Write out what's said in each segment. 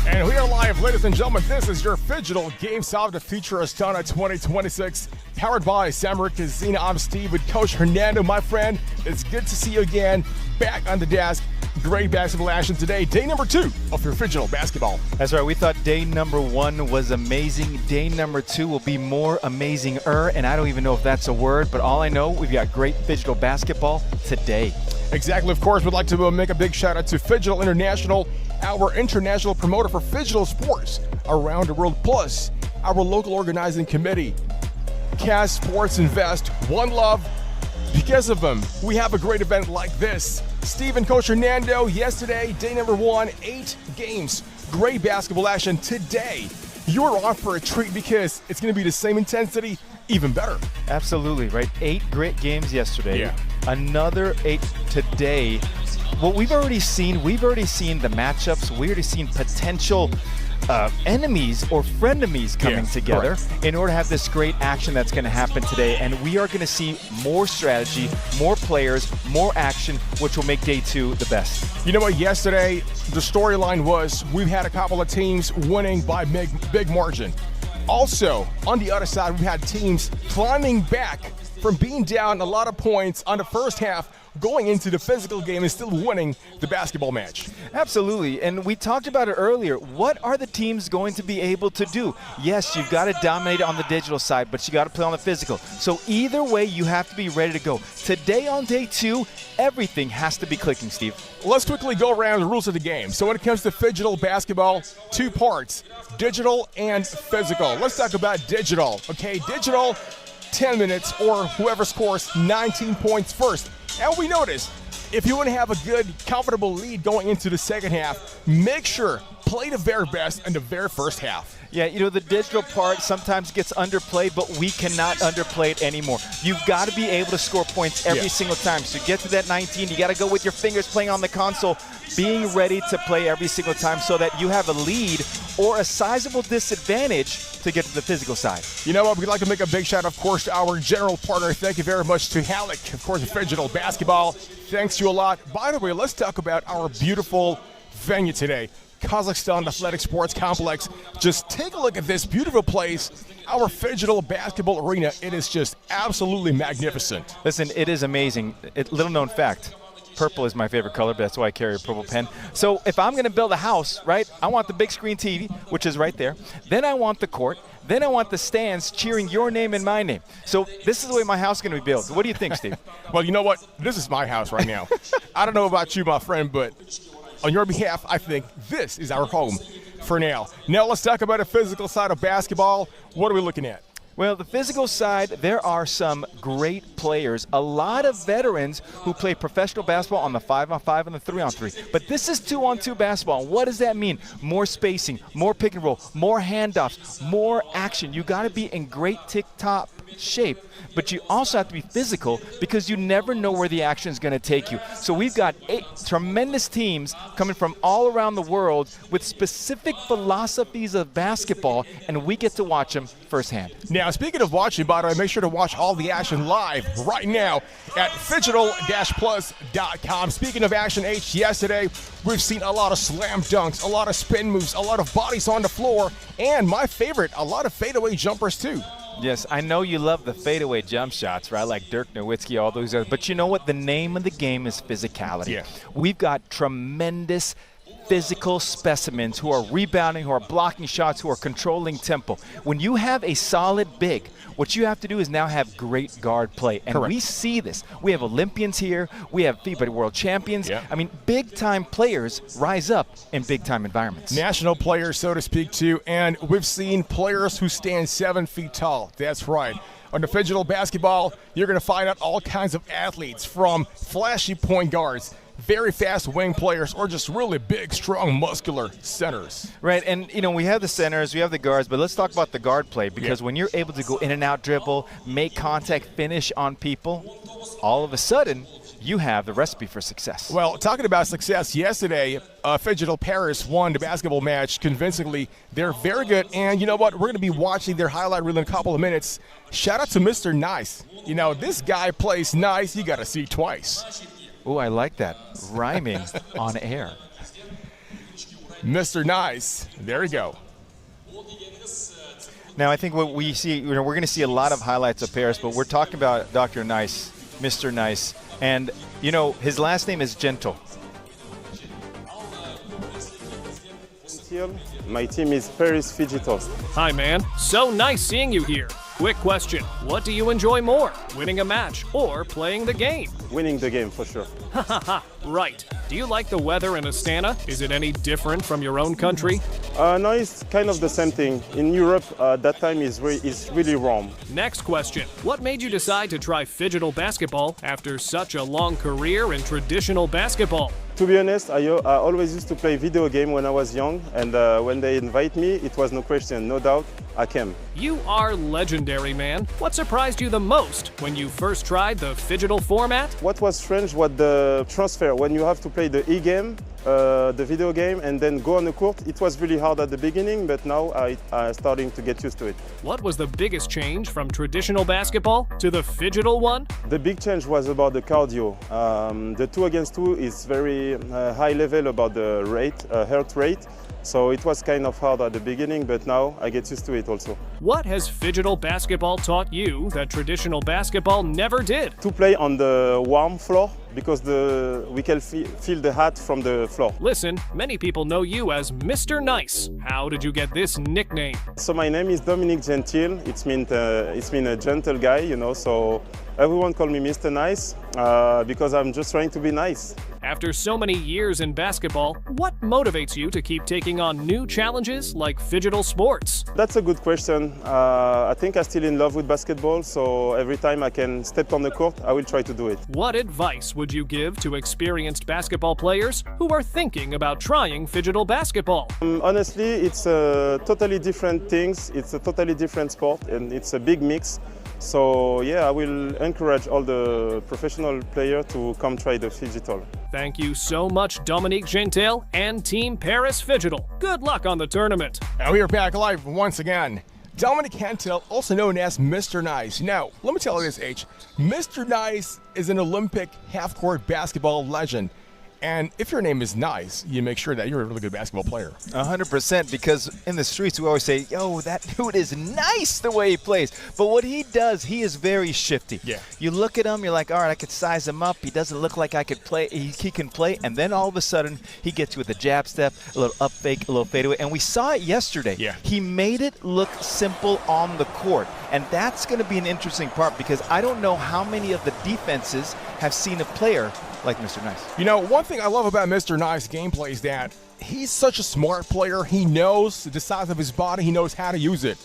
And we are live, ladies and gentlemen. This is your Phygital Game South to feature Astana 2026, powered by Samurai Casino. I'm Steve with Coach Hernando, my friend. It's good to see you again, back on the desk. Great basketball action today. Day number 2 of your Phygital basketball. That's right. We thought day number 1 was amazing. Day number 2 will be more amazing-er, and I don't even know if that's a word, but all I know, we've got great Phygital basketball today. Exactly. Of course, we'd like to make a big shout out to Phygital International, our international promoter for Phygital sports around the world, plus our local organizing committee, Kaz Sports Invest, One Love. Because of them, we have a great event like this. Steve and Coach Hernando, yesterday, day number 1, 8 games. Great basketball action today. You're on for a treat because it's going to be the same intensity, even better. Absolutely, right? 8 great games yesterday. Yeah. Another 8 today. What we've already seen the matchups. We've already seen potential enemies or frenemies coming together in order to have this great action that's going to happen today. And we are going to see more strategy, more players, more action, which will make day 2 the best. You know what? Yesterday, the storyline was we've had a couple of teams winning by big margin. Also, on the other side, we've had teams climbing back from being down a lot of points on the first half, going into the physical game and still winning the basketball match. Absolutely, and we talked about it earlier. What are the teams going to be able to do? Yes, you've got to dominate on the digital side, but you got to play on the physical. So either way, you have to be ready to go. Today on day 2, everything has to be clicking, Steve. Let's quickly go around the rules of the game. So when it comes to Phygital basketball, 2 parts, digital and physical. Let's talk about digital. Okay, digital, 10 minutes, or whoever scores 19 points first. And we noticed, if you want to have a good, comfortable lead going into the second half, make sure play the very best in the very first half. Yeah, you know, the digital part sometimes gets underplayed, but we cannot underplay it anymore. You've got to be able to score points every single time. So get to that 19, you got to go with your fingers playing on the console, being ready to play every single time so that you have a lead or a sizable disadvantage to get to the physical side. You know what? We'd like to make a big shout out, of course, to our general partner. Thank you very much to Halyk, of course, Phygital basketball. Thanks to you a lot. By the way, let's talk about our beautiful venue today. Kazakhstan Athletic Sports Complex. Just take a look at this beautiful place, our Phygital basketball arena. It is just absolutely magnificent. Listen, it is amazing. Little known fact, purple is my favorite color, but that's why I carry a purple pen. So if I'm going to build a house, right, I want the big screen TV, which is right there. Then I want the court. Then I want the stands cheering your name and my name. So this is the way my house is going to be built. What do you think, Steve? Well, you know what? This is my house right now. I don't know about you, my friend, but on your behalf, I think this is our home for now. Now let's talk about the physical side of basketball. What are we looking at? Well, the physical side, there are some great players, a lot of veterans who play professional basketball on the 5-on-5 and the 3-on-3. But this is 2-on-2 basketball. What does that mean? More spacing, more pick and roll, more handoffs, more action. You got to be in great tip-top shape, but you also have to be physical because you never know where the action is going to take you. So we've got 8 tremendous teams coming from all around the world with specific philosophies of basketball, and we get to watch them firsthand. Now, speaking of watching, by the way, make sure to watch all the action live right now at Phygital-plus.com. Speaking of action, H, yesterday we've seen a lot of slam dunks, a lot of spin moves, a lot of bodies on the floor, and my favorite, a lot of fadeaway jumpers too. Yes, I know you love the fadeaway jump shots, right? Like Dirk Nowitzki, all those others. But you know what? The name of the game is physicality. Yeah. We've got tremendous physical specimens who are rebounding, who are blocking shots, who are controlling tempo. When you have a solid big, what you have to do is now have great guard play. And we see this. We have Olympians here. We have FIBA World Champions. Yeah. I mean, big-time players rise up in big-time environments. National players, so to speak, too. And we've seen players who stand 7 feet tall. That's right. On the Phygital basketball, you're going to find out all kinds of athletes, from flashy point guards, very fast wing players, or just really big, strong, muscular centers. Right, and you know, we have the centers, we have the guards, but let's talk about the guard play, because when you're able to go in and out dribble, make contact, finish on people, all of a sudden, you have the recipe for success. Well, talking about success, yesterday, Phygital Paris won the basketball match convincingly. They're very good, and you know what? We're going to be watching their highlight reel in a couple of minutes. Shout out to Mr. Nice. You know, this guy plays nice. You got to see twice. Oh, I like that. Rhyming on air. Mr. Nice. There you go. Now, I think what we see, we're going to see a lot of highlights of Paris, but we're talking about Dr. Nice, Mr. Nice, and, you know, his last name is Gentle. My team is Paris Phygital. Hi, man. So nice seeing you here. Quick question. What do you enjoy more, winning a match or playing the game? Winning the game, for sure. Hahaha, right. Do you like the weather in Astana? Is it any different from your own country? No, it's kind of the same thing. In Europe, that time is really warm. Next question. What made you decide to try Phygital basketball after such a long career in traditional basketball? To be honest, I always used to play video game when I was young, and when they invite me, it was no question, no doubt, I came. You are legendary, man. What surprised you the most when you first tried the Phygital format? What was strange was the transfer. When you have to play the e-game, the video game, and then go on the court, it was really hard at the beginning, but now I'm starting to get used to it. What was the biggest change from traditional basketball to the Phygital one? The big change was about the cardio. The 2 against 2 is very high level about the rate, heart rate. So it was kind of hard at the beginning, but now I get used to it also. What has Phygital basketball taught you that traditional basketball never did? To play on the warm floor, because we can feel the heat from the floor. Listen, many people know you as Mr. Nice. How did you get this nickname? So my name is Dominique Gentil. It's mean a gentle guy, you know, so everyone call me Mr. Nice because I'm just trying to be nice. After so many years in basketball, what motivates you to keep taking on new challenges like Phygital sports? That's a good question. I think I'm still in love with basketball, so every time I can step on the court, I will try to do it. What advice would you give to experienced basketball players who are thinking about trying Phygital basketball? Honestly, it's totally different things. It's a totally different sport, and it's a big mix. So yeah, I will encourage all the professional players to come try the Phygital. Thank you so much, Dominique Gentil and Team Paris Phygital. Good luck on the tournament. And we are back live once again. Dominique Gentil, also known as Mr. Nice. Now, let me tell you this, H. Mr. Nice is an Olympic half-court basketball legend. And if your name is Nice, you make sure that you're a really good basketball player. 100%, because in the streets we always say, yo, that dude is nice the way he plays. But what he does, he is very shifty. Yeah. You look at him, you're like, all right, I could size him up. He doesn't look like I could play. He can play, and then all of a sudden, he gets you with a jab step, a little up fake, a little fadeaway. And we saw it yesterday. Yeah. He made it look simple on the court. And that's going to be an interesting part, because I don't know how many of the defenses have seen a player like Mr. Nice. You know, one thing I love about Mr. Nice gameplay is that he's such a smart player. He knows the size of his body. He knows how to use it.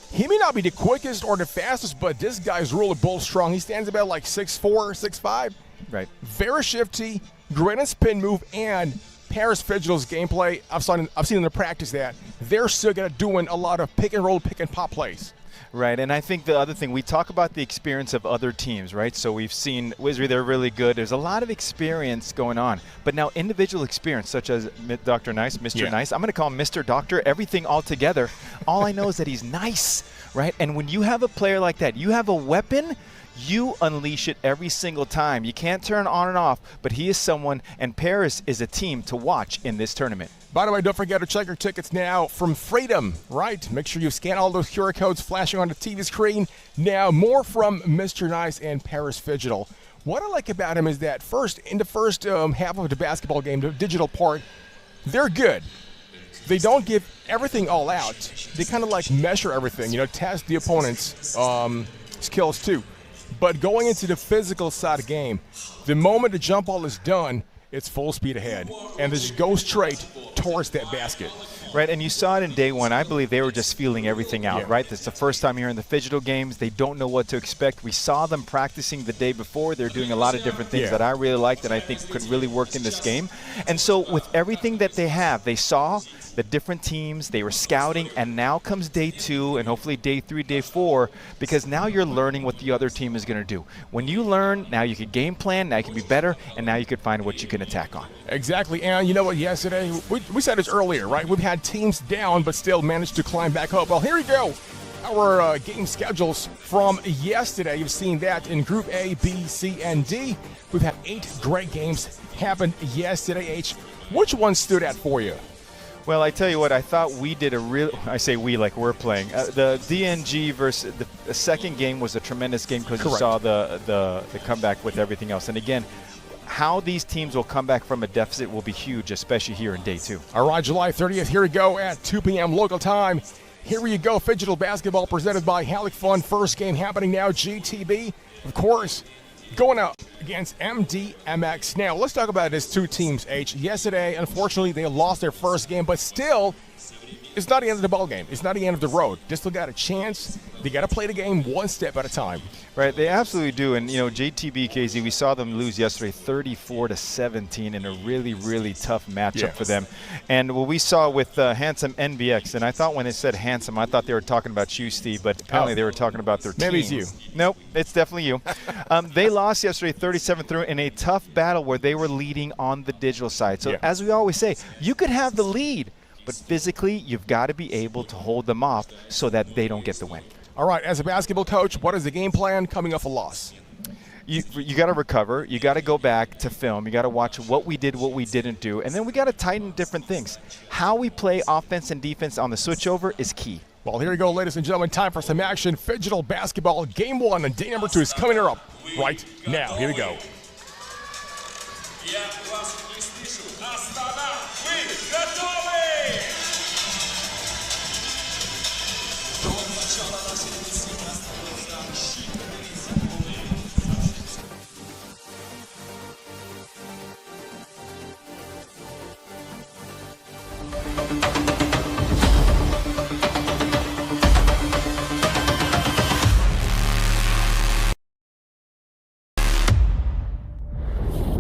He may not be the quickest or the fastest, but this guy's really bull strong. He stands about like 6'4", 6'5". Right. Very shifty, great on spin move, and Paris Phygital's gameplay, I've seen in the practice that they're still doing a lot of pick and roll, pick and pop plays. Right, and I think the other thing, we talk about the experience of other teams, right? So we've seen Wizry, they're really good. There's a lot of experience going on. But now individual experience, such as Dr. Nice, Mr. Nice, I'm going to call him Mr. Doctor, everything all together. All I know is that he's nice, right? And when you have a player like that, you have a weapon, you unleash it every single time. You can't turn on and off, but he is someone, and Paris is a team to watch in this tournament. By the way, don't forget to check your tickets now from Freedom, right? Make sure you scan all those QR codes flashing on the TV screen. Now, more from Mr. Nice and Paris Phygital. What I like about him is that in the first half of the basketball game, the digital part, they're good. They don't give everything all out. They kind of like measure everything, you know, test the opponent's skills too. But going into the physical side of the game, the moment the jump ball is done, it's full speed ahead, and they just go straight towards that basket. Right, and you saw it in day one. I believe they were just feeling everything out, right? It's the first time here in the Phygital games. They don't know what to expect. We saw them practicing the day before. They're doing a lot of different things that I really liked that I think could really work in this game. And so with everything that they have, they saw the different teams, they were scouting, and now comes day 2 and hopefully day 3, day 4, because now you're learning what the other team is going to do. When you learn, now you can game plan, now you can be better, and now you can find what you can attack on. Exactly, and you know what, yesterday, we said this earlier, right? We've had teams down but still managed to climb back up. Well, here you go. Our game schedules from yesterday. You've seen that in Group A, B, C, and D. We've had 8 great games happen yesterday. H, which one stood out for you? Well, I tell you what, I thought we did a real, I say we like we're playing. The DNG versus the second game was a tremendous game because you saw the comeback with everything else. And again, how these teams will come back from a deficit will be huge, especially here in day 2. All right, July 30th, here we go at 2 p.m. local time. Here you go, Phygital basketball presented by Halyk Fun. First game happening now, GTB, of course, going up against MDMX. Now, let's talk about these 2 teams, H. Yesterday, unfortunately, they lost their first game, but still, it's not the end of the ball game. It's not the end of the road. They still got a chance. They got to play the game one step at a time. Right, they absolutely do. And, you know, JTB, KZ, we saw them lose yesterday 34-17 in a really, really tough matchup for them. And what we saw with HandsomeMDMX, and I thought when they said handsome, I thought they were talking about you, Steve, but apparently they were talking about their team. Maybe it's you. Nope, it's definitely you. They lost yesterday 37-3 in a tough battle where they were leading on the digital side. So as we always say, you could have the lead, but physically you've got to be able to hold them off so that they don't get the win. All right, as a basketball coach, what is the game plan coming off a loss? You got to recover. You got to go back to film. You got to watch what we did, what we didn't do, and then we got to tighten different things. How we play offense and defense on the switchover is key. Well, here you go, ladies and gentlemen. Time for some action. Phygital basketball game 1 and day number 2 is coming up right now. Here we go.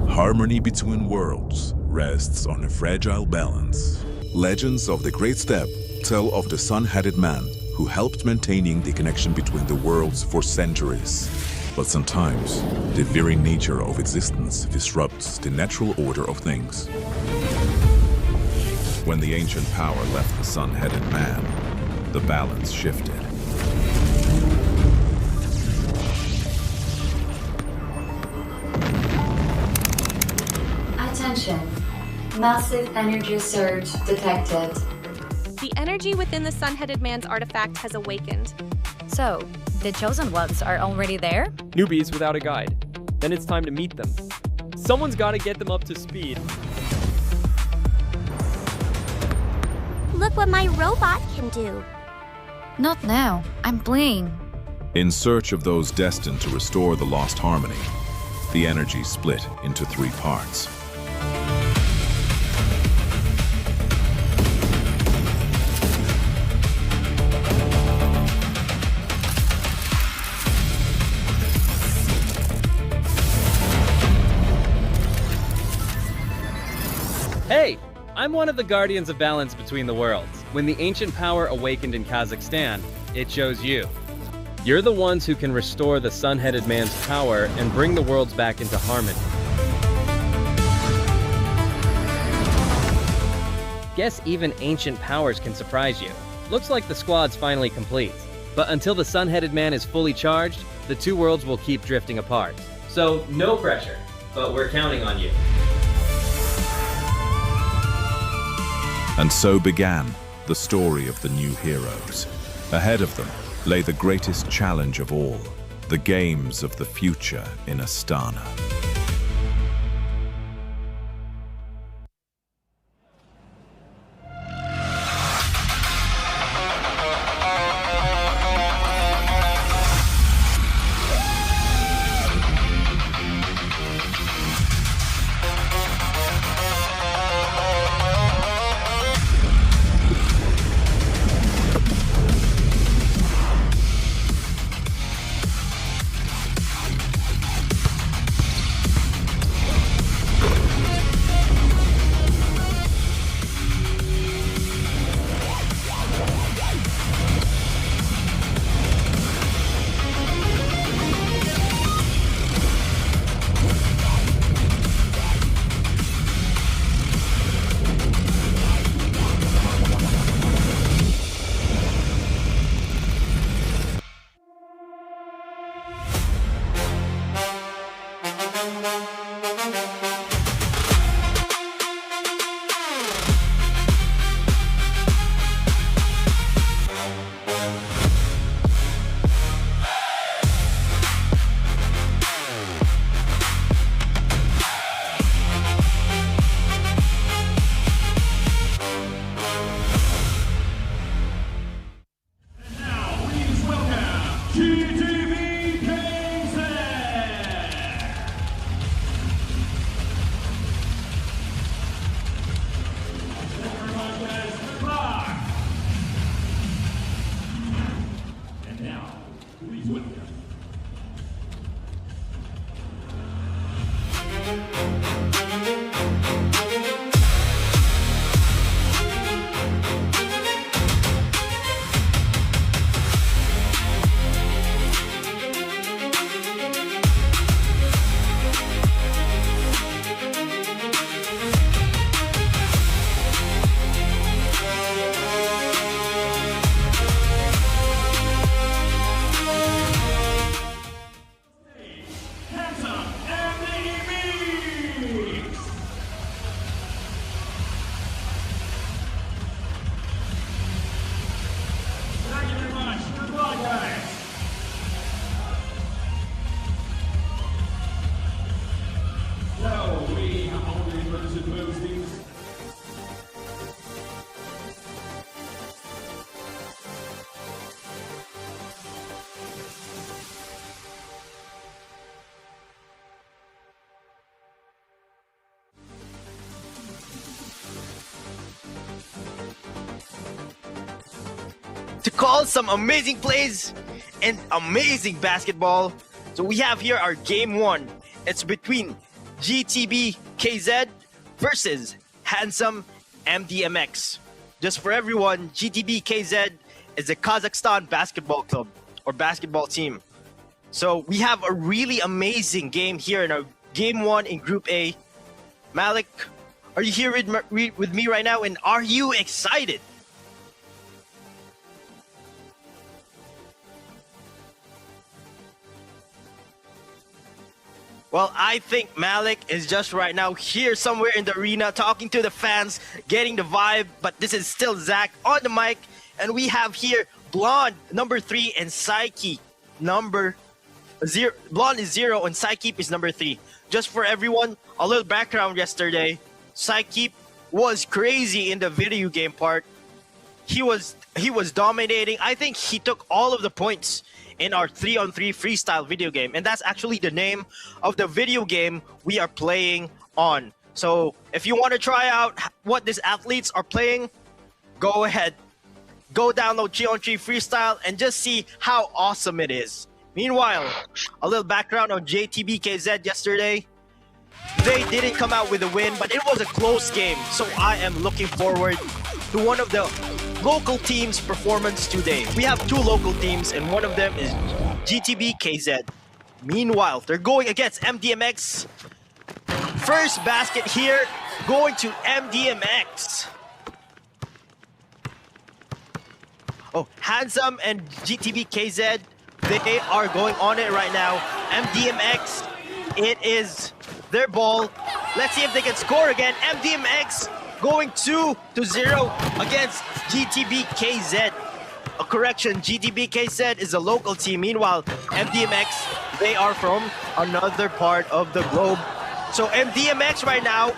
Harmony between worlds rests on a fragile balance. Legends of the Great Step tell of the sun-headed man who helped maintaining the connection between the worlds for centuries. But sometimes, the very nature of existence disrupts the natural order of things. When the ancient power left the sun-headed man, the balance shifted. Attention. Massive energy surge detected. The energy within the sun-headed man's artifact has awakened. So, the chosen ones are already there? Newbies without a guide. Then it's time to meet them. Someone's got to get them up to speed. Look what my robot can do. Not now. I'm playing. In search of those destined to restore the lost harmony, the energy split into 3 parts. Hey! I'm one of the guardians of balance between the worlds. When the ancient power awakened in Kazakhstan, it chose you. You're the ones who can restore the sun-headed man's power and bring the worlds back into harmony. Guess even ancient powers can surprise you. Looks like the squad's finally complete. But until the sun-headed man is fully charged, the 2 worlds will keep drifting apart. So no pressure, but we're counting on you. And so began the story of the new heroes. Ahead of them lay the greatest challenge of all, the games of the future in Astana. to call some amazing plays and amazing basketball. So we have here our game 1. It's between GTB KZ versus HandsomeMDMX. Just for everyone, GTB KZ is a Kazakhstan basketball club or basketball team. So we have a really amazing game here in our game 1 in Group A. Malik, are you here with me right now, and are you excited? Well, I think Malik is just right now here somewhere in the arena talking to the fans, getting the vibe, but this is still Zach on the mic, and we have here Blonde, number 3, and Psyche, number 0. Blonde is 0, and Psyche is number 3. Just for everyone, a little background yesterday. Psyche was crazy in the video game part. He was dominating. I think he took all of the points in our 3-on-3 freestyle video game, and that's actually the name of the video game we are playing on. So if you want to try out what these athletes are playing, go ahead, go download 3-on-3 freestyle and just see how awesome it is. Meanwhile, a little background on JTB KZ yesterday. They didn't come out with a win, but it was a close game, so I am looking forward to one of the local teams' performance today. We have 2 local teams, and one of them is GTB KZ. Meanwhile, they're going against MDMX. First basket here, going to MDMX. Oh, Handsome and GTB KZ, they are going on it right now. MDMX, it is their ball. Let's see if they can score again. MDMX going 2-0 against GTB KZ. A correction, GTB KZ is a local team. Meanwhile, MDMX, they are from another part of the globe. So MDMX right now,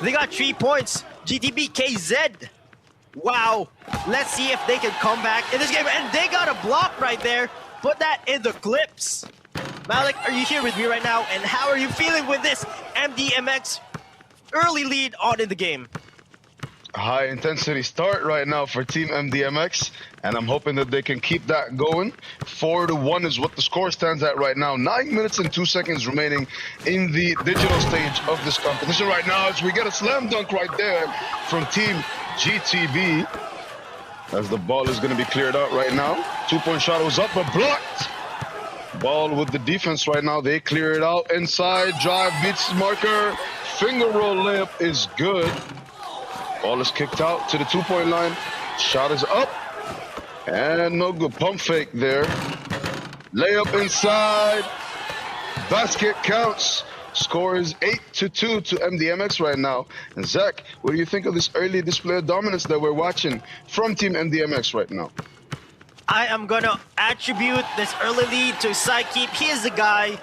they got 3 points. GTB KZ, wow. Let's see if they can come back in this game. And they got a block right there. Put that in the clips. Malik, are you here with me right now? And how are you feeling with this MDMX early lead on in the game? High intensity start right now for Team MDMX, and I'm hoping that they can keep that going. 4-1 is what the score stands at right now. 9 minutes and 2 seconds remaining in the digital stage of this competition right now, as we get a slam dunk right there from Team GTB, as the ball is going to be cleared out right now. 2-point shot was up but blocked. Ball with the defense right now. They clear it out inside. Drive beats marker. Finger roll layup is good. Ball is kicked out to the 2-point line. Shot is up. And no good. Pump fake there. Layup inside. Basket counts. Score is 8-2 to MDMX right now. And Zach, what do you think of this early display of dominance that we're watching from Team MDMX right now? I am gonna attribute this early lead to Psyche. He is the guy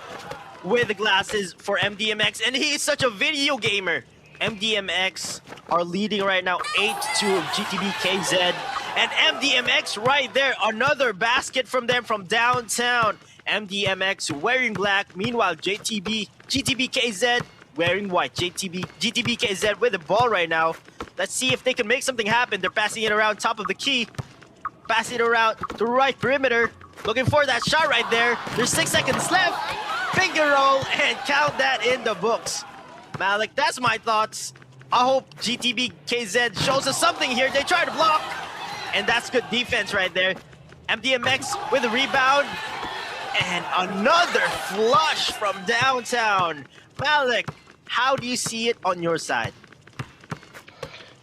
with the glasses for MDMX, and he is such a video gamer. MDMX are leading right now 8-2 GTB KZ. And MDMX right there, another basket from them from downtown. MDMX wearing black, meanwhile GTB KZ wearing white. GTB KZ with the ball right now. Let's see if they can make something happen. They're passing it around top of the key. Passing it around to right perimeter. Looking for that shot right there. There's 6 seconds left. Finger roll and count that in the books. Malik, that's my thoughts. I hope GTB KZ shows us something here. They try to block, and that's good defense right there. MDMX with a rebound. And another flush from downtown. Malik, how do you see it on your side?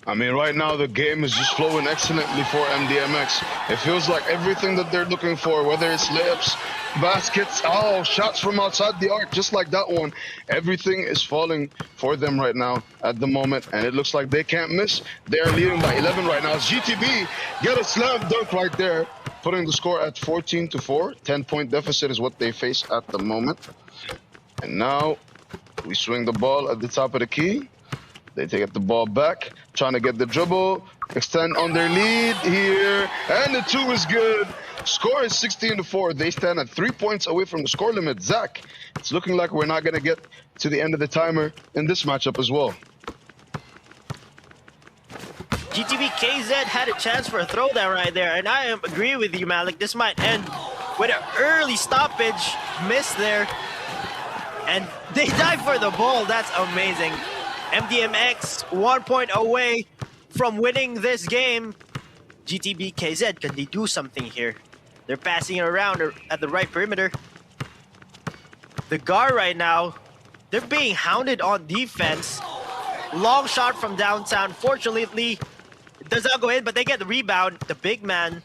I mean, right now the game is just flowing excellently for MDMX. It feels like everything that they're looking for, whether it's layups, baskets, shots from outside the arc, just like that one. Everything is falling for them right now at the moment, and it looks like they can't miss. They are leading by 11 right now. GTB get a slam dunk right there, putting the score at 14-4. 10-point deficit is what they face at the moment. And now we swing the ball at the top of the key. They take the ball back, trying to get the dribble, extend on their lead here, and the 2 is good. Score is 16-4. They stand at 3 points away from the score limit. Zach, it's looking like we're not going to get to the end of the timer in this matchup as well. GTB KZ had a chance for a throwdown right there, and I agree with you, Malik. This might end with an early stoppage, miss there, and they dive for the ball. That's amazing. MDMX 1 point away from winning this game. GTB KZ, can they do something here? They're passing it around at the right perimeter. The guard right now, they're being hounded on defense. Long shot from downtown. Fortunately, it does not go in, but they get the rebound. The big man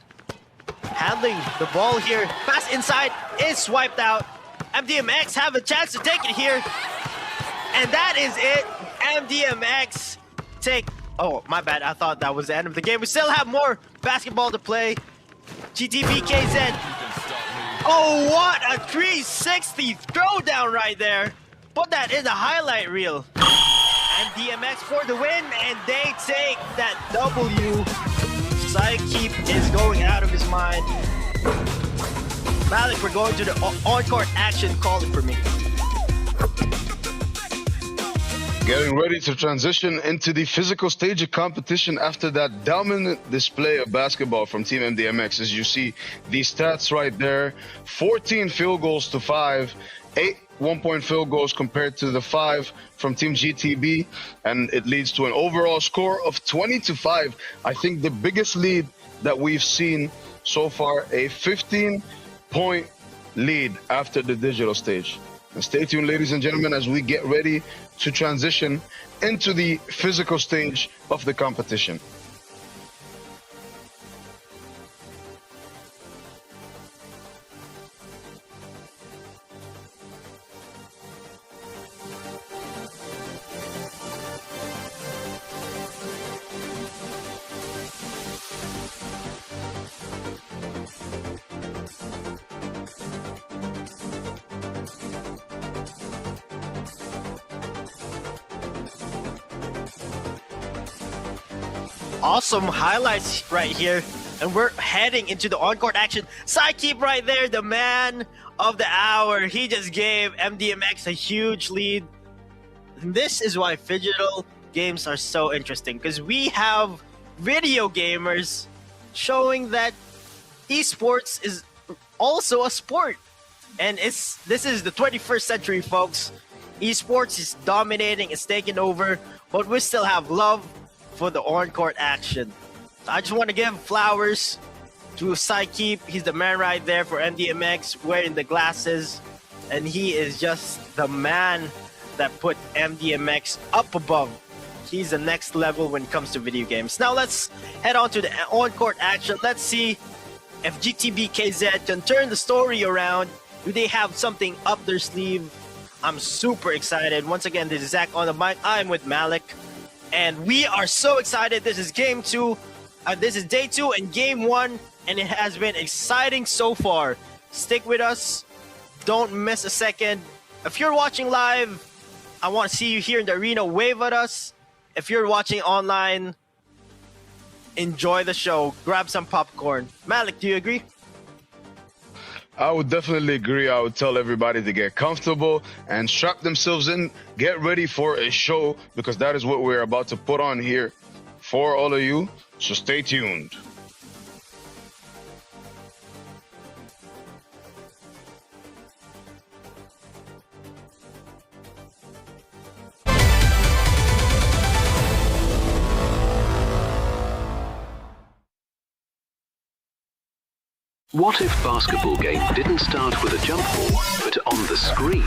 handling the ball here. Pass inside is swiped out. MDMX have a chance to take it here. And that is it. MDMX take... Oh, my bad. I thought that was the end of the game. We still have more basketball to play. GTB KZ. Oh, what a 360 throwdown right there. Put that in the highlight reel. And DMX for the win, and they take that W. Sidekeep is going out of his mind. Malik, we're going to the on-court action. Call it for me. Getting ready to transition into the physical stage of competition after that dominant display of basketball from Team MDMX. As you see these stats right there, 14 field goals to 5, 8 one-point field goals compared to the 5 from Team GTB, and it leads to an overall score of 20-5. I think the biggest lead that we've seen so far, a 15-point lead after the digital stage. And stay tuned, ladies and gentlemen, as we get ready to transition into the physical stage of the competition. Awesome highlights right here, and we're heading into the on-court action. Sidekeep right there, the man of the hour. He just gave MDMX a huge lead. And this is why Phygital games are so interesting, because we have video gamers showing that esports is also a sport. And this is the 21st century, folks. Esports is dominating, it's taking over, but we still have love for the on-court action. So I just want to give flowers to Sidekeep. He's the man right there for MDMX, wearing the glasses, and he is just the man that put MDMX up above. He's the next level when it comes to video games. Now let's head on to the on-court action. Let's see if GTB KZ can turn the story around. Do they have something up their sleeve? I'm super excited. Once again, this is Zach on the mic. I'm with Malik. And we are so excited. This is game 2. This is day 2 and game 1. And it has been exciting so far. Stick with us. Don't miss a second. If you're watching live, I want to see you here in the arena. Wave at us. If you're watching online, enjoy the show. Grab some popcorn. Malik, do you agree? I would definitely agree. I would tell everybody to get comfortable and strap themselves in, get ready for a show, because that is what we're about to put on here for all of you. So stay tuned. What if basketball game didn't start with a jump ball, but on the screen?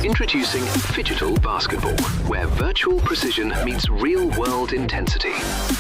Introducing Phygital Basketball, where virtual precision meets real-world intensity.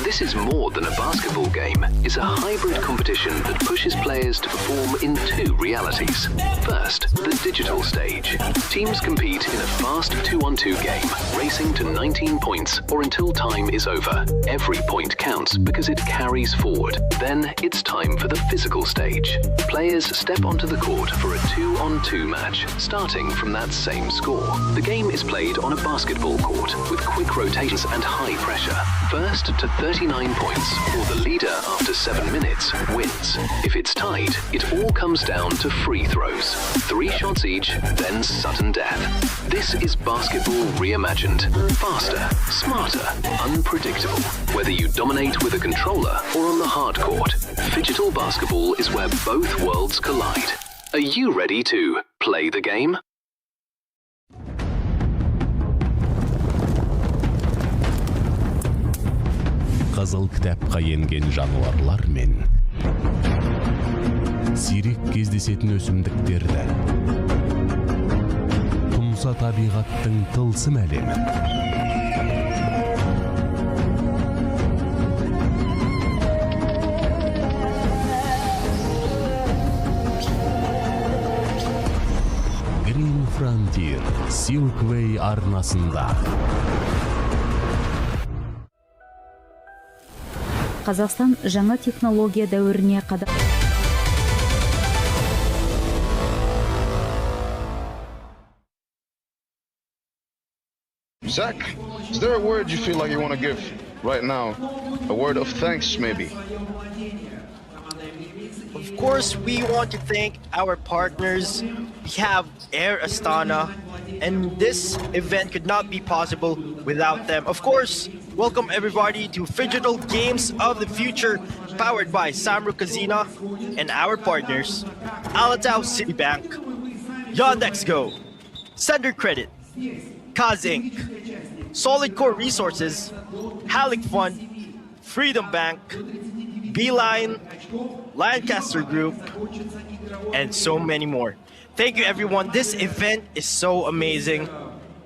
This is more than a basketball game. It's a hybrid competition that pushes players to perform in 2 realities. First, the digital stage. Teams compete in a fast 2-on-2 game, racing to 19 points or until time is over. Every point counts because it carries forward. Then it's time for the physical stage. stage. Players step onto the court for a 2-on-2 match, starting from that same score. The game is played on a basketball court with quick rotations and high pressure. First to 39 points, or the leader after 7 minutes, wins. If it's tied, it all comes down to free throws. 3 shots each, then sudden death. This is basketball reimagined. Faster, smarter, unpredictable. Whether you dominate with a controller or on the hard court, Phygital basketball is where both worlds collide. Are you ready to play the game? Қызыл кітапқа енген жануарлар мен сирек кездесетін өсімдіктерді, тұмса табиғаттың тылсым әлемін, Green Frontier Silkway арнасында. Қазақстан жаңа технология дәуіріне қадам. Zach, is there a word you feel like you want to give right now? A word of thanks, maybe? Of course, we want to thank our partners. We have Air Astana, and this event could not be possible without them. Of course, welcome everybody to Phygital Games of the Future, powered by Samru Casino and our partners, Alatau Citibank, Yandex Go, Sender Credit, Kaz Inc., Solid Core Resources, Halyk Fund, Freedom Bank, Beeline, Lancaster Group, and so many more. Thank you everyone. This event is so amazing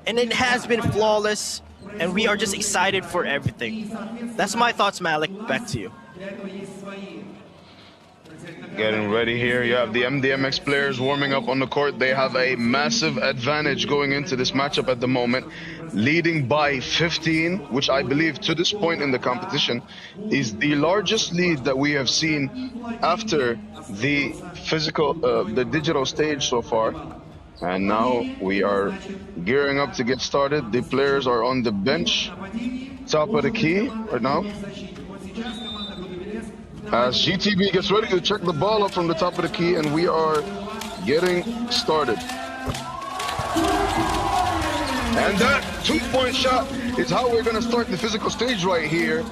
and it has been flawless and we are just excited for everything. That's my thoughts, Malik. Back to you. Getting ready here. You have the MDMX players warming up on the court. They have a massive advantage going into this matchup at the moment, leading by 15, which I believe to this point in the competition is the largest lead that we have seen after the the digital stage so far. And now we are gearing up to get started. The players are on the bench, top of the key right now, as GTB gets ready to check the ball up from the top of the key, and we are getting started. And that 2-point shot is how we're going to start the physical stage right here.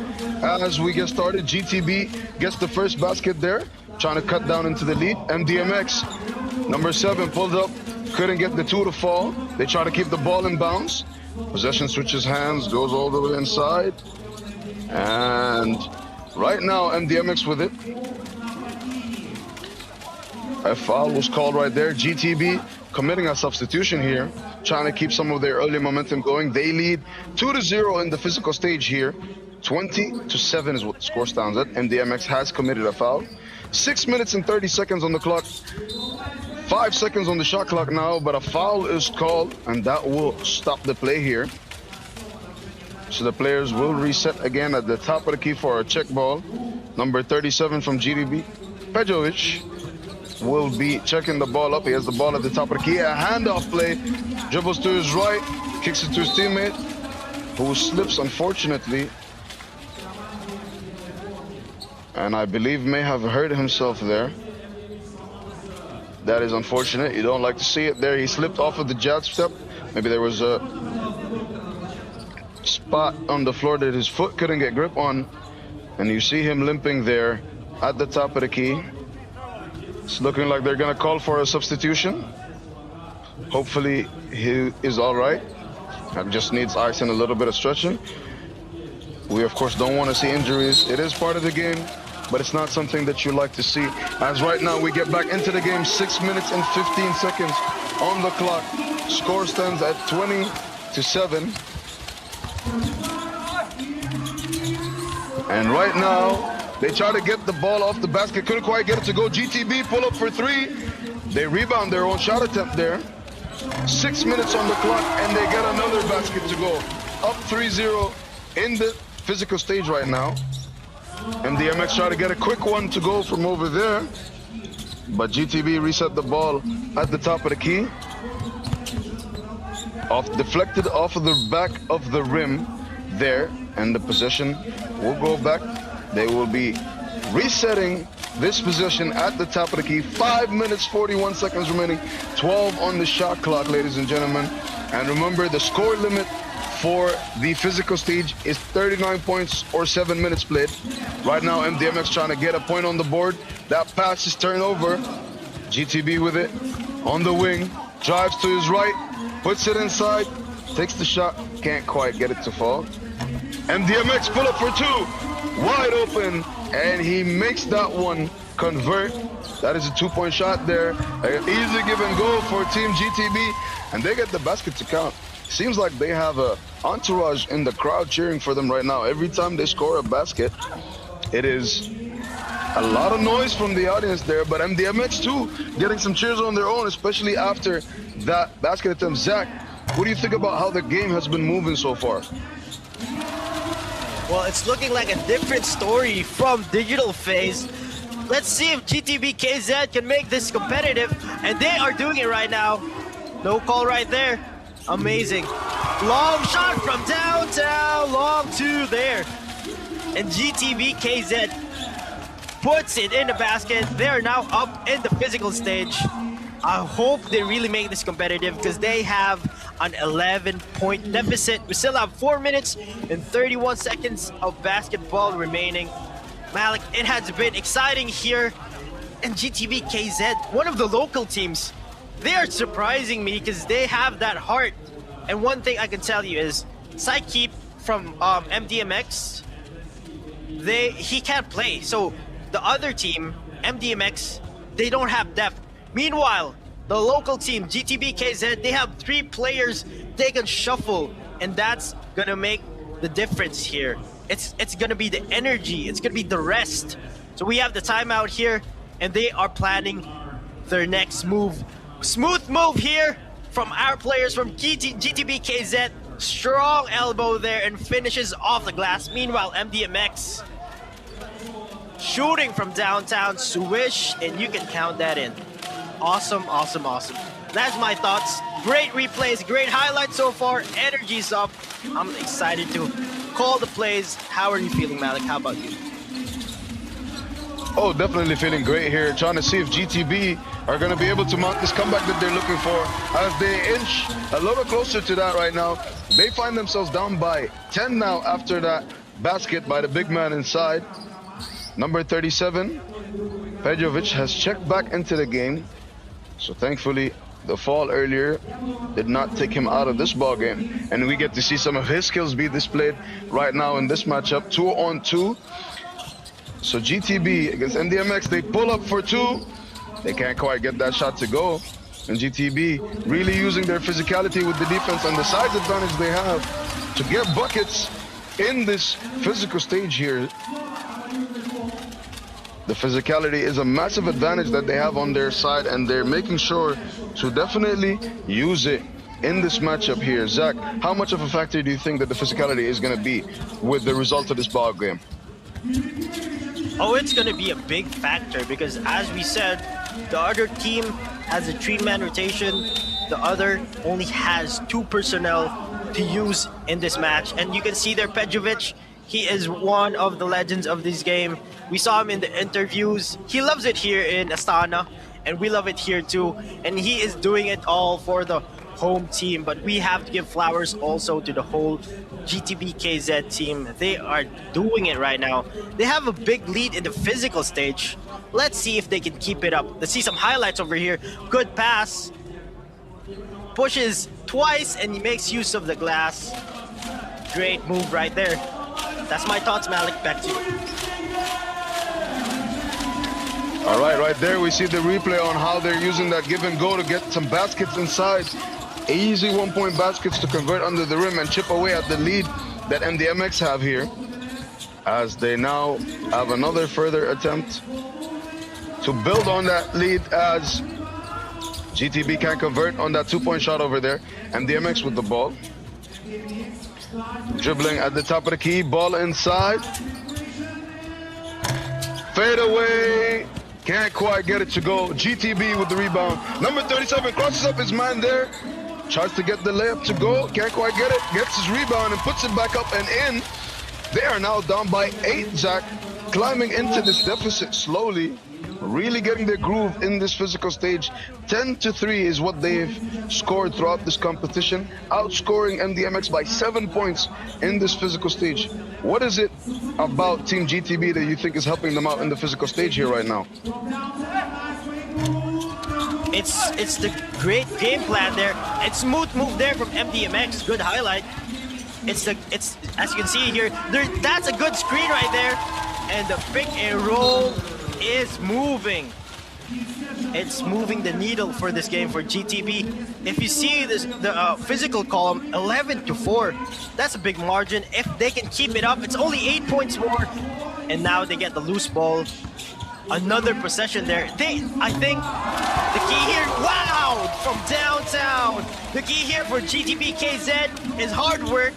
As we get started, GTB gets the first basket there, trying to cut down into the lead. MDMX, number 7, pulled up, couldn't get the 2 to fall. They try to keep the ball in bounds. Possession switches hands, goes all the way inside. And right now, MDMX with it. A foul was called right there. GTB committing a substitution here, trying to keep some of their early momentum going. They lead 2-0 in the physical stage here. 20-7 is what the score stands at. MDMX has committed a foul. 6 minutes and 30 seconds on the clock. 5 seconds on the shot clock now, but a foul is called, and that will stop the play here. So the players will reset again at the top of the key for a check ball. Number 37 from GTB, Pejovic, will be checking the ball up. He has the ball at the top of the key. A handoff play, dribbles to his right, kicks it to his teammate, who slips, unfortunately, and I believe may have hurt himself there. That is unfortunate. You don't like to see it there. He slipped off of the jab step. Maybe there was a spot on the floor that his foot couldn't get grip on, and you see him limping there at the top of the key. It's looking like they're gonna call for a substitution. Hopefully he is all right. Just needs ice and a little bit of stretching. We of course don't want to see injuries. It is part of the game, but it's not something that you like to see. As right now we get back into the game, 6 minutes and 15 seconds on the clock. Score stands at 20-7. And right now, they try to get the ball off the basket, couldn't quite get it to go. GTB pull up for 3. They rebound their own shot attempt there. 6 minutes on the clock, and they get another basket to go. Up 3-0 in the physical stage right now. MDMX try to get a quick one to go from over there. but GTB reset the ball at the top of the key. Deflected off of the back of the rim there, and the possession will go back. They will be resetting this possession at the top of the key. 5 minutes, 41 seconds remaining. 12 on the shot clock, ladies and gentlemen. And remember, the score limit for the physical stage is 39 points or 7 minutes played. Right now, MDMX trying to get a point on the board. That pass is turned over. GTB with it on the wing, drives to his right, puts it inside, takes the shot, can't quite get it to fall. MDMX pull up for two, wide open, and he makes that one convert. That is a 2-point shot there. An easy give and go for Team GTB, and they get the basket to count. Seems like they have a entourage in the crowd cheering for them right now. Every time they score a basket, it is a lot of noise from the audience there, but MDMX too getting some cheers on their own, especially after that basket attempt. Zach, what do you think about how the game has been moving so far? Well, it's looking like a different story from digital phase. Let's see if GTB KZ can make this competitive, and they are doing it right now. No call right there. Amazing. Long shot from downtown, long two there. And GTB KZ puts it in the basket. They are now up in the physical stage. I hope they really make this competitive because they have an 11-point deficit. We still have 4 minutes and 31 seconds of basketball remaining. Malik, it has been exciting here. And GTB KZ, one of the local teams, they are surprising me because they have that heart. And one thing I can tell you is, Psykeep from MDMX, he can't play. So the other team, MDMX, they don't have depth. Meanwhile, the local team, GTB KZ, they have 3 players they can shuffle, and that's gonna make the difference here. It's gonna be the energy, it's gonna be the rest. So we have the timeout here, and they are planning their next move. Smooth move here from our players from GTB KZ. Strong elbow there and finishes off the glass. Meanwhile, MDMX shooting from downtown, swish, and you can count that in. Awesome, awesome, awesome. That's my thoughts. Great replays, great highlights so far. Energy's up. I'm excited to call the plays. How are you feeling, Malik? How about you? Oh, definitely feeling great here. Trying to see if GTB are going to be able to mount this comeback that they're looking for. As they inch a little closer to that right now, they find themselves down by 10 now after that basket by the big man inside. Number 37, Pejovic has checked back into the game. So thankfully, the fall earlier did not take him out of this ball game. And we get to see some of his skills be displayed right now in this matchup, 2-on-2. So GTB against MDMX, they pull up for 2. They can't quite get that shot to go. And GTB really using their physicality with the defense and the size advantage they have to get buckets in this physical stage here. The physicality is a massive advantage that they have on their side, and they're making sure to definitely use it in this matchup here. Zach, how much of a factor do you think that the physicality is going to be with the result of this ball game? Oh, it's going to be a big factor because, as we said, the other team has a 3-man rotation. The other only has 2 personnel to use in this match. And you can see there, Pejovic, he is one of the legends of this game. We saw him in the interviews. He loves it here in Astana, and we love it here too. And he is doing it all for the home team. But we have to give flowers also to the whole GTB KZ team. They are doing it right now. They have a big lead in the physical stage. Let's see if they can keep it up. Let's see some highlights over here. Good pass. Pushes twice, and he makes use of the glass. Great move right there. That's my thoughts, Malik. Back to you. All right, right there we see the replay on how they're using that give and go to get some baskets inside. Easy 1-point baskets to convert under the rim and chip away at the lead that MDMX have here. As they now have another further attempt to build on that lead as GTB can convert on that 2-point shot over there. MDMX with the ball. Dribbling at the top of the key, ball inside. Fade away. Can't quite get it to go. GTB with the rebound. Number 37 crosses up his man there. Tries to get the layup to go. Can't quite get it. Gets his rebound and puts it back up and in. They are now down by 8, Zach. Climbing into this deficit slowly. Really getting their groove in this physical stage. 10-3 is what they've scored throughout this competition, outscoring MDMX by 7 points in this physical stage. What is it about Team GTB that you think is helping them out in the physical stage here right now? It's the great game plan there. It's smooth move there from MDMX. Good highlight. It's as you can see here. That's a good screen right there, and the pick and roll is moving. It's moving the needle for this game for GTB. If you see this, the physical column, 11-4. That's a big margin. If they can keep it up, it's only 8 points more. And now they get the loose ball. Another possession there. I think the key here, wow, from downtown. The key here for GTB KZ is hard work.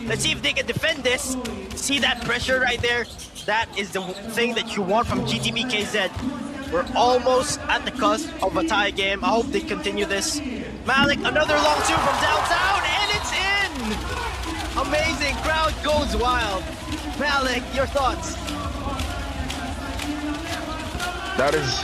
Let's see if they can defend this. See that pressure right there? That is the thing that you want from GTB KZ. We're almost at the cusp of a tie game. I hope they continue this. Malik, another long two from downtown, and it's in! Amazing, crowd goes wild. Malik, your thoughts? That is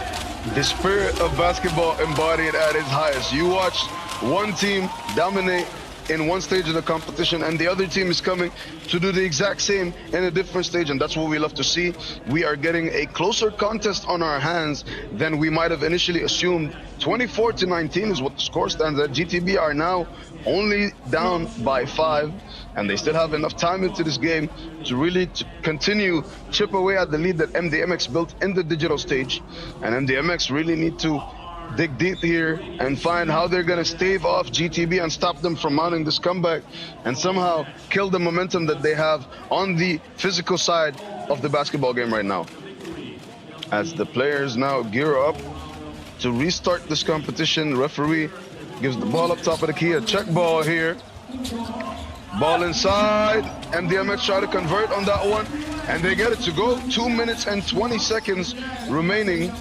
the spirit of basketball embodied at its highest. You watch one team dominate in one stage of the competition, and the other team is coming to do the exact same in a different stage, and that's what we love to see. We are getting a closer contest on our hands than we might have initially assumed. 24-19 is what the score stands at. GTB are now only down by 5, and they still have enough time into this game to really continue chip away at the lead that MDMX built in the digital stage. And MDMX really need to dig deep here and find how they're going to stave off GTB and stop them from mounting this comeback and somehow kill the momentum that they have on the physical side of the basketball game right now. As the players now gear up to restart this competition, referee gives the ball up top of the key, a check ball here. Ball inside, MDMX try to convert on that one, and they get it to go. 2 minutes and 20 seconds remaining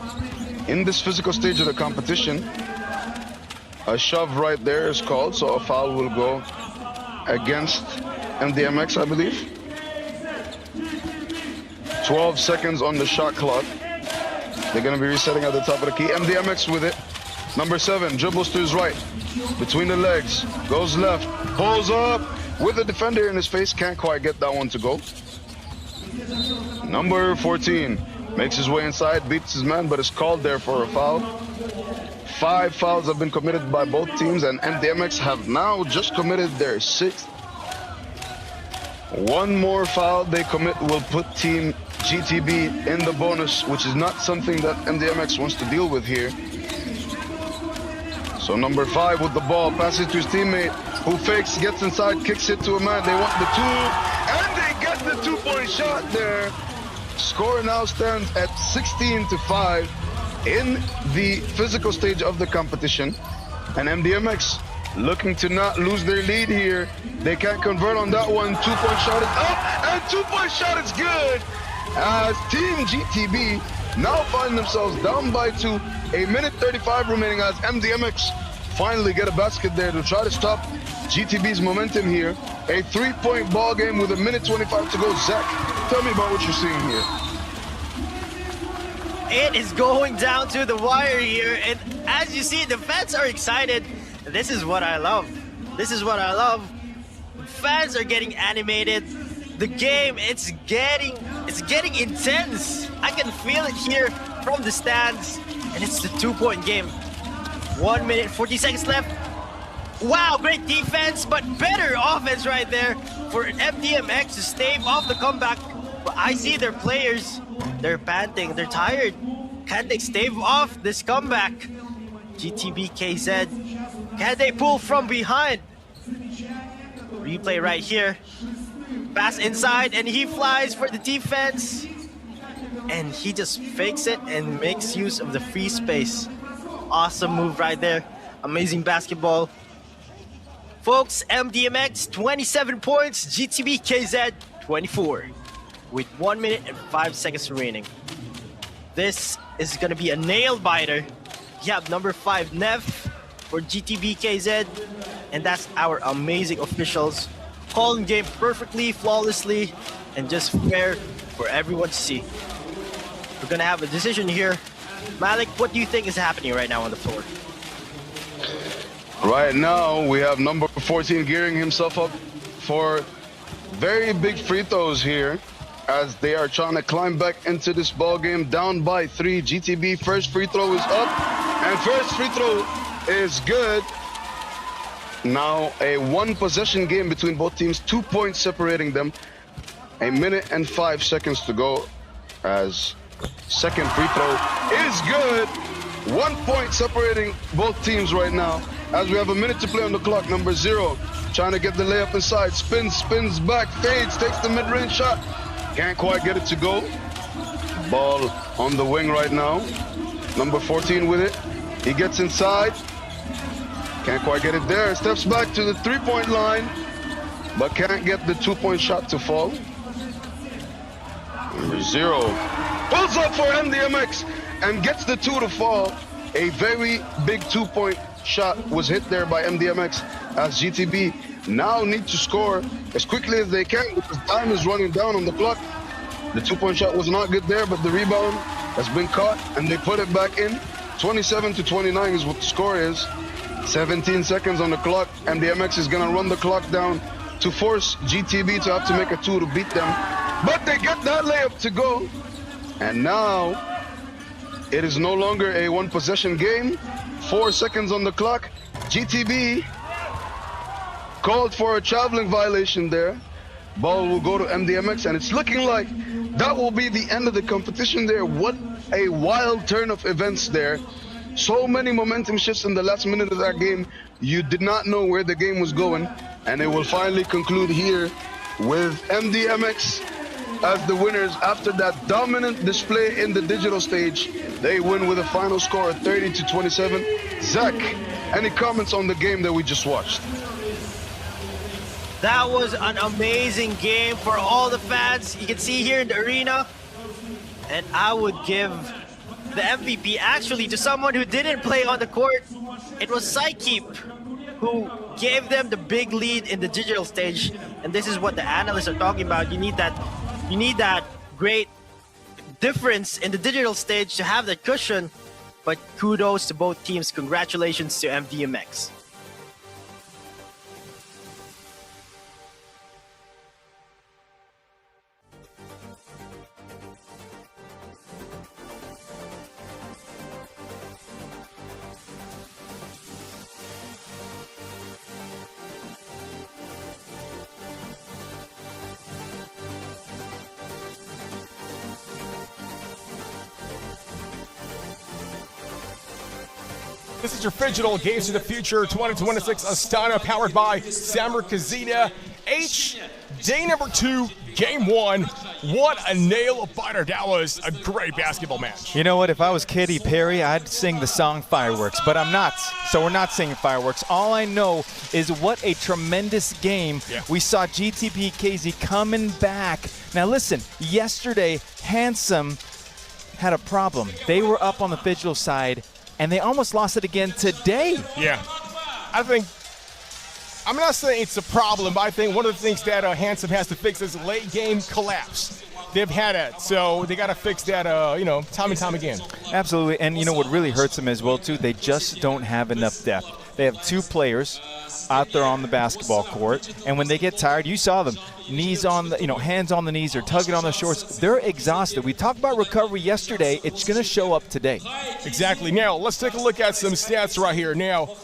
in this physical stage of the competition. A shove right there is called, so a foul will go against MDMX, I believe. 12 seconds on the shot clock. They're gonna be resetting at the top of the key. MDMX with it. Number 7, dribbles to his right, between the legs, goes left, pulls up with the defender in his face, can't quite get that one to go. Number 14, makes his way inside, beats his man, but is called there for a foul. 5 fouls have been committed by both teams, and MDMX have now just committed their 6th. One more foul they commit will put Team GTB in the bonus, which is not something that MDMX wants to deal with here. So number 5 with the ball, passes to his teammate, who fakes, gets inside, kicks it to a man. They want the 2, and they get the 2-point shot there. Score now stands at 16-5 in the physical stage of the competition. And MDMX looking to not lose their lead here. They can't convert on that one. 2-point shot is up, and 2-point shot is good. As Team GTB now find themselves down by 2. 1:35 remaining as MDMX finally get a basket there to try to stop GTB's momentum here. A 3-point ball game with 1:25 to go. Zach, tell me about what you're seeing here. It is going down to the wire here, and as you see, the fans are excited. This is what I love. This is what I love. Fans are getting animated. The game, it's getting intense. I can feel it here from the stands, and it's the 2-point game. 1 minute, 40 seconds left. Wow, great defense, but better offense right there for MDMX to stave off the comeback. But I see their players, they're panting, they're tired. Can they stave off this comeback? GTB KZ, can they pull from behind? Replay right here. Pass inside, and he flies for the defense. And he just fakes it and makes use of the free space. Awesome move right there. Amazing basketball. Folks, MDMX 27 points, GTB KZ 24 with 1 minute and 5 seconds remaining. This is going to be a nail biter. You have number 5 Nev for GTB KZ, and that's our amazing officials calling game perfectly, flawlessly, and just fair for everyone to see. We're going to have a decision here. Malik, what do you think is happening right now on the floor? Right now, we have number 14 gearing himself up for very big free throws here as they are trying to climb back into this ball game down by 3. GTB first free throw is up, and first free throw is good. Now a 1 possession game between both teams, 2 points separating them. 1 minute and 5 seconds to go as second free throw is good. 1 point separating both teams right now as we have a minute to play on the clock. Number 0 trying to get the layup inside, spins back, fades, takes the mid-range shot. Can't quite get it to go. Ball on the wing right now. Number 14 with it. He gets inside. Can't quite get it there. Steps back to the 3-point line, but can't get the 2-point shot to fall. Number 0 pulls up for MDMX and gets the 2 to fall. A very big 2-point shot was hit there by MDMX as GTB now need to score as quickly as they can because time is running down on the clock. The 2-point shot was not good there, but the rebound has been caught and they put it back in. 27-29 is what the score is. 17 seconds on the clock. MDMX is gonna run the clock down to force GTB to have to make a 2 to beat them. But they get that layup to go. And now it is no longer a 1 possession game. 4 seconds on the clock. GTB called for a traveling violation there. Ball will go to MDMX, and it's looking like that will be the end of the competition there. What a wild turn of events there. So many momentum shifts in the last minute of that game. You did not know where the game was going, and it will finally conclude here with MDMX as the winners after that dominant display in the digital stage. They win with a final score of 30-27. Zach, any comments on the game that we just watched? That was an amazing game for all the fans. You can see here in the arena. And I would give the MVP actually to someone who didn't play on the court. It was Psykeep who gave them the big lead in the digital stage. And this is what the analysts are talking about. You need that great difference in the digital stage to have that cushion. But kudos to both teams. Congratulations to MDMX. This is your Phygital Games of the Future 2026 Astana, powered by Samar Kazina H. Day number 2, game 1. What a nail biter. That was a great basketball match. You know what? If I was Katy Perry, I'd sing the song Fireworks, but I'm not. So we're not singing Fireworks. All I know is what a tremendous game. Yeah. We saw GTB KZ coming back. Now listen, yesterday, Handsome had a problem. They were up on the Phygital side, and they almost lost it again today. Yeah. I'm not saying it's a problem, but I think one of the things that Handsome has to fix is late game collapse. They've had it, so they got to fix that, time and time again. Absolutely, and you know what really hurts them as well, too? They just don't have enough depth. They have 2 players out there on the basketball court, and when they get tired, you saw them, knees on the, hands on the knees, or tugging on the shorts. They're exhausted. We talked about recovery yesterday. It's going to show up today. Exactly. Now, let's take a look at some stats right here. Now,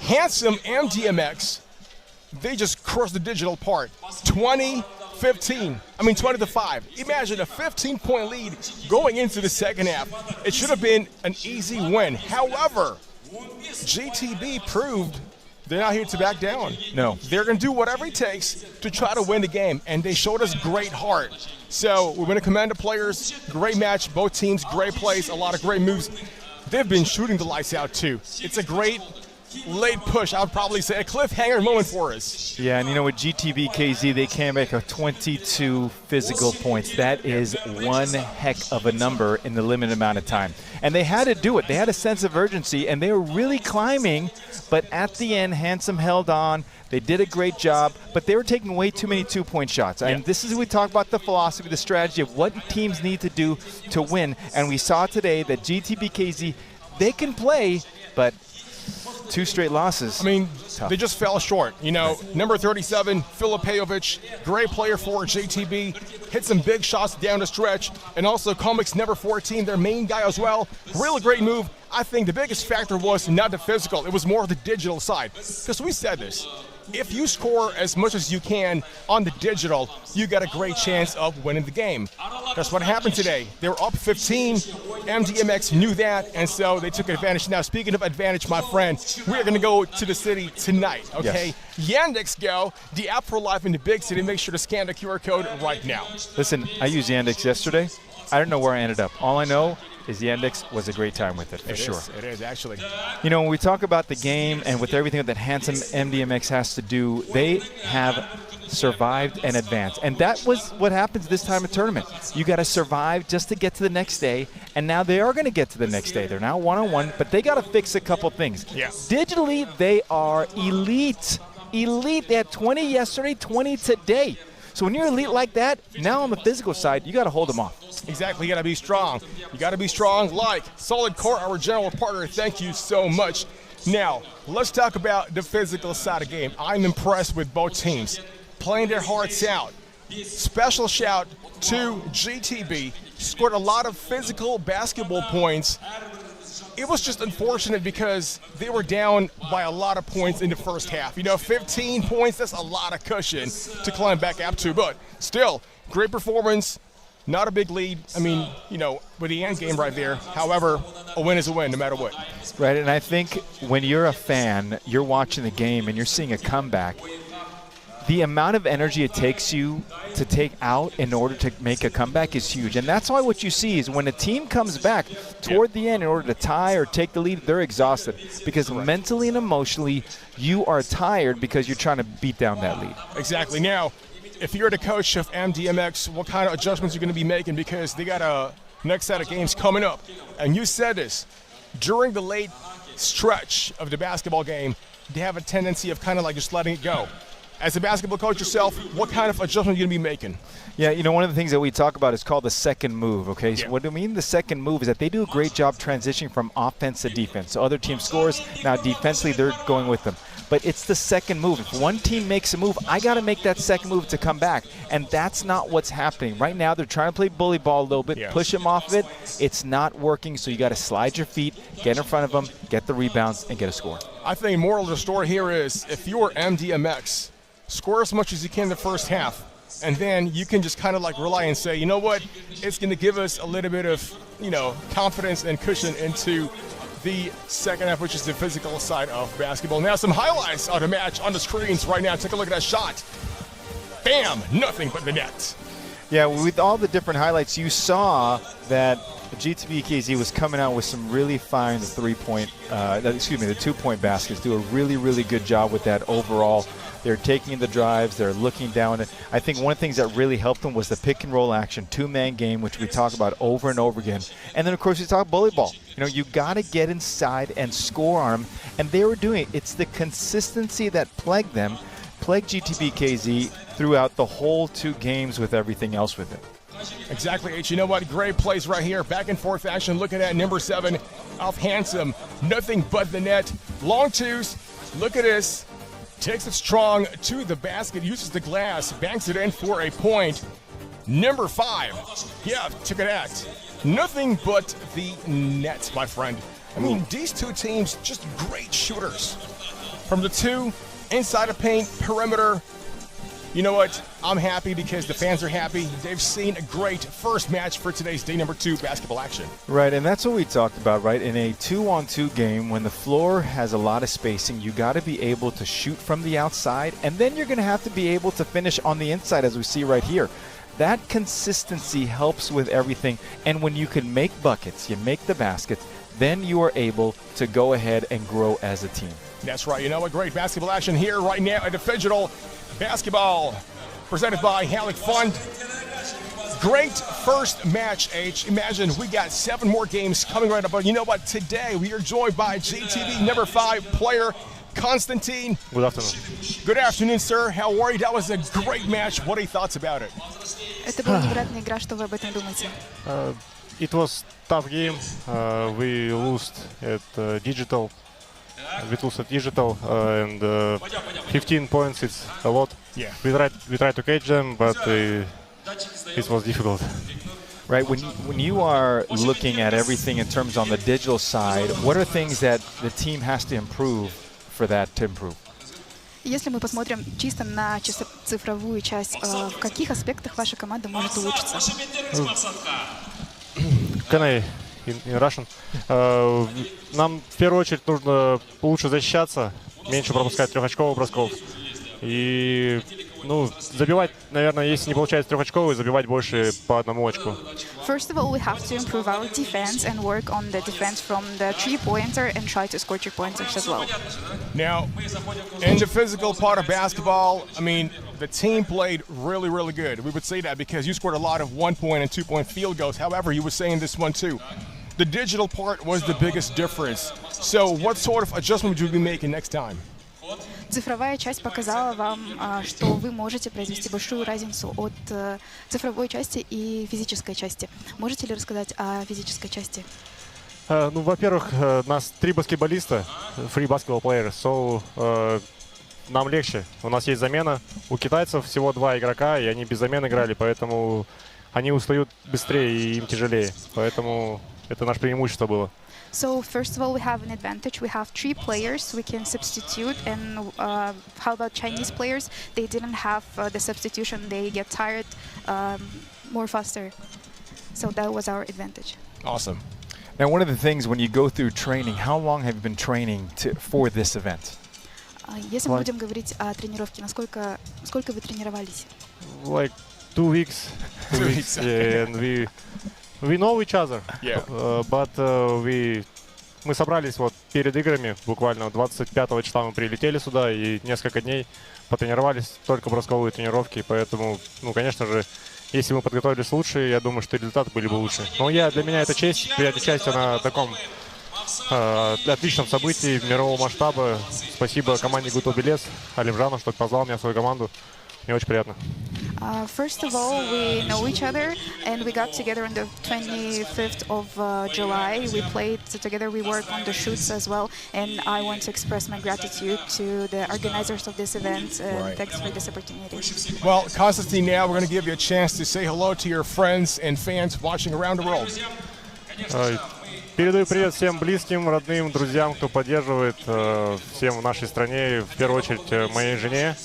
HandsomeMDMX, they just crushed the digital part. 20-5. Imagine a 15-point lead going into the second half. It should have been an easy win. However, GTB proved they're not here to back down. No. They're going to do whatever it takes to try to win the game, and they showed us great heart. So we're going to commend the players. Great match, both teams, great plays, a lot of great moves. They've been shooting the lights out too. It's a great late push. I would probably say a cliffhanger moment for us. Yeah, and with GTB KZ, they came back with 22 physical points. That is one heck of a number in the limited amount of time. And they had to do it. They had a sense of urgency, and they were really climbing. But at the end, Handsome held on. They did a great job, but they were taking way too many two-point shots. And this is we talk about the philosophy, the strategy of what teams need to do to win. And we saw today that GTB KZ, they can play, but 2 straight losses. I mean, tough. They just fell short. Number 37, Filipajovic, great player for GTB, hit some big shots down the stretch. And also Komik's number 14, their main guy as well. Really great move. I think the biggest factor was not the physical. It was more the digital side. Because we said this. If you score as much as you can on the digital, you got a great chance of winning the game. That's what happened today. They were up 15. MDMX knew that, and so they took advantage. Now, speaking of advantage, my friend, we're going to go to the city tonight, okay? Yes. Yandex Go, the app for life in the big city. Make sure to scan the QR code right now. Listen, I used Yandex yesterday. I don't know where I ended up. All I know is Yandex was a great time with it, for sure. It is, actually. When we talk about the game and with everything that HandsomeMDMX has to do, they have survived and advanced. And that was what happens this time of tournament. You got to survive just to get to the next day, and now they are going to get to the next day. They're now one-on-one, but they got to fix a couple things. Yeah. Digitally, they are elite. Elite. They had 20 yesterday, 20 today. So when you're elite like that, now on the physical side, you got to hold them off. Exactly. You got to be strong. You got to be strong like Solid Core, our general partner. Thank you so much. Now, let's talk about the physical side of the game. I'm impressed with both teams playing their hearts out. Special shout to GTB. Scored a lot of physical basketball points. It was just unfortunate because they were down by a lot of points in the first half. 15 points, that's a lot of cushion to climb back up to. But still, great performance. Not a big lead. I mean, with the end game right there. However, a win is a win no matter what. Right, and I think when you're a fan, you're watching the game and you're seeing a comeback, the amount of energy it takes you to take out in order to make a comeback is huge. And that's why what you see is when a team comes back toward the end in order to tie or take the lead, they're exhausted. Because mentally and emotionally, you are tired because you're trying to beat down that lead. Exactly. Now, if you're the coach of MDMX, what kind of adjustments you're going to be making, because they got a next set of games coming up. And you said this, during the late stretch of the basketball game, they have a tendency of kind of like just letting it go. As a basketball coach yourself, what kind of adjustment are you going to be making? Yeah, one of the things that we talk about is called the second move, okay? So what I mean the second move is that they do a great job transitioning from offense to defense. So other team scores, now defensively they're going with them. But it's the second move. If one team makes a move, I got to make that second move to come back. And that's not what's happening. Right now, they're trying to play bully ball a little bit, push them off of it. It's not working, so you got to slide your feet, get in front of them, get the rebounds, and get a score. I think moral of the story here is if you're MDMX, score as much as you can in the first half, and then you can just kind of like rely and say, you know what, it's going to give us a little bit of, confidence and cushion into the second half, which is the physical side of basketball. Now some highlights of the match on the screens right now. Take a look at that shot. Bam, nothing but the net. Yeah, with all the different highlights, you saw that GTB KZ was coming out with some really fine the 2-point baskets. Do a really, really good job with that overall. They're taking the drives. They're looking down. I think one of the things that really helped them was the pick and roll action, 2-man game, which we talk about over and over again. And then, of course, we talk bully ball. You got to get inside and score on them, and they were doing it. It's the consistency that plagued GTB KZ throughout the whole 2 games with everything else with it. Exactly, H. You know what? Great plays right here. Back and forth action. Looking at number 7 of Handsome. Nothing but the net. Long twos. Look at this. Takes it strong to the basket. Uses the glass. Banks it in for a point. Number 5. Yeah, check it out. Nothing but the net, my friend. I mean, these 2 teams, just great shooters. From the 2, inside the paint, perimeter. You know what? I'm happy because the fans are happy. They've seen a great first match for today's day number 2 basketball action. Right, and that's what we talked about, right? In a 2-on-2 game, when the floor has a lot of spacing, you got to be able to shoot from the outside, and then you're going to have to be able to finish on the inside, as we see right here. That consistency helps with everything, and when you can make buckets, you make the baskets, then you are able to go ahead and grow as a team. That's right. You know what? Great basketball action here right now at the Phygital Basketball presented by Halyk Fund. Great first match, H. Imagine we got 7 more games coming right up. But you know what? Today we are joined by GTB number 5 player, Konstantin. Good afternoon. Good afternoon, sir. How are you? That was a great match. What are your thoughts about it? Это была невероятная игра. Что вы об этом думаете? It was tough game. We lost at Digital. We lost at Digital, and 15 points. It's a lot. Yeah. We tried to catch them, but it was difficult. Right, when you are looking at everything in terms on the digital side, what are things that the team has to improve for that to improve? Если мы посмотрим чисто на цифровую часть, в каких аспектах ваша команда может улучшиться? Can I in Russian? Нам в первую очередь нужно лучше защищаться, меньше пропускать трехочковых бросков и забивать, наверное, если не получается трехочковый, забивать больше по одному очку. First of all, we have to improve our defense and work on the defense from the 3-pointer and try to score 3-pointers as well. Now, in the physical part of basketball, I mean, the team played really, really good. We would say that because you scored a lot of 1-point and 2-point field goals. However, you were saying this one too. The digital part was the biggest difference. So what sort of adjustment would you be making next time? Цифровая часть показала вам, что вы можете произвести большую разницу от цифровой части и физической части. Можете ли рассказать о физической части? Во-первых, нас 3 баскетболиста, free basketball players, so нам легче. У нас есть замена. У китайцев всего 2 игрока, и они без замены играли, поэтому они устают быстрее и им тяжелее. Поэтому это наше преимущество было. So first of all, we have an advantage. We have 3 players we can substitute. And how about Chinese players? They didn't have the substitution. They get tired more faster. So that was our advantage. Awesome. Now, one of the things when you go through training, how long have you been training for this event? Если мы будем говорить о тренировке, сколько вы тренировались? Like 2 weeks. 2 weeks. Yeah, and we know each other, but мы собрались вот перед играми, буквально 25 числа мы прилетели сюда и несколько дней потренировались, только бросковые тренировки, поэтому, конечно же, если мы подготовились лучше, я думаю, что результаты были бы лучше. Но для меня это честь, принять участие на таком отличном событии мирового масштаба. Спасибо команде GOTF, Алимжану, что позвал меня в свою команду. Мне очень приятно. First of all, we know each other, and we got together on the 25th of July. We played together, we worked on the shoots as well, and I want to express my gratitude to the organizers of this event. Thanks for this opportunity. Well, Konstantin, now we're going to give you a chance to say hello to your friends and fans watching around the world. Передаю привет всем близким, родным, друзьям, кто поддерживает, всем в нашей стране, в первую очередь моей жене,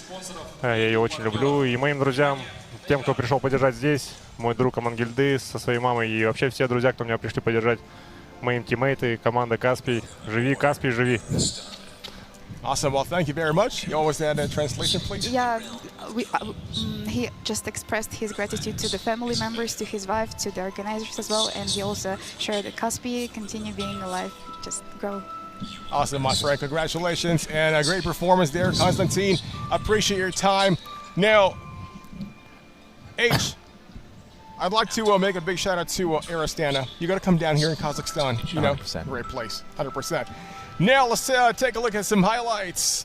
я ее очень люблю, и моим друзьям, тем, кто пришел поддержать здесь, мой друг Амангельды со своей мамой, и вообще все друзья, кто меня пришли поддержать, моим тиммейты, команда Каспий. Живи, Каспий, живи! Awesome. Well, thank you very much. You always had a translation, please. Yeah, he just expressed his gratitude to the family members, to his wife, to the organizers as well, and he also shared that Kaspi continue being alive, just grow. Awesome, my friend. Congratulations and a great performance there, Konstantin. Appreciate your time. Now, H, I'd like to make a big shout out to Astana. You got to come down here in Kazakhstan. You know, 100%. Great place, 100%. Now let's take a look at some highlights.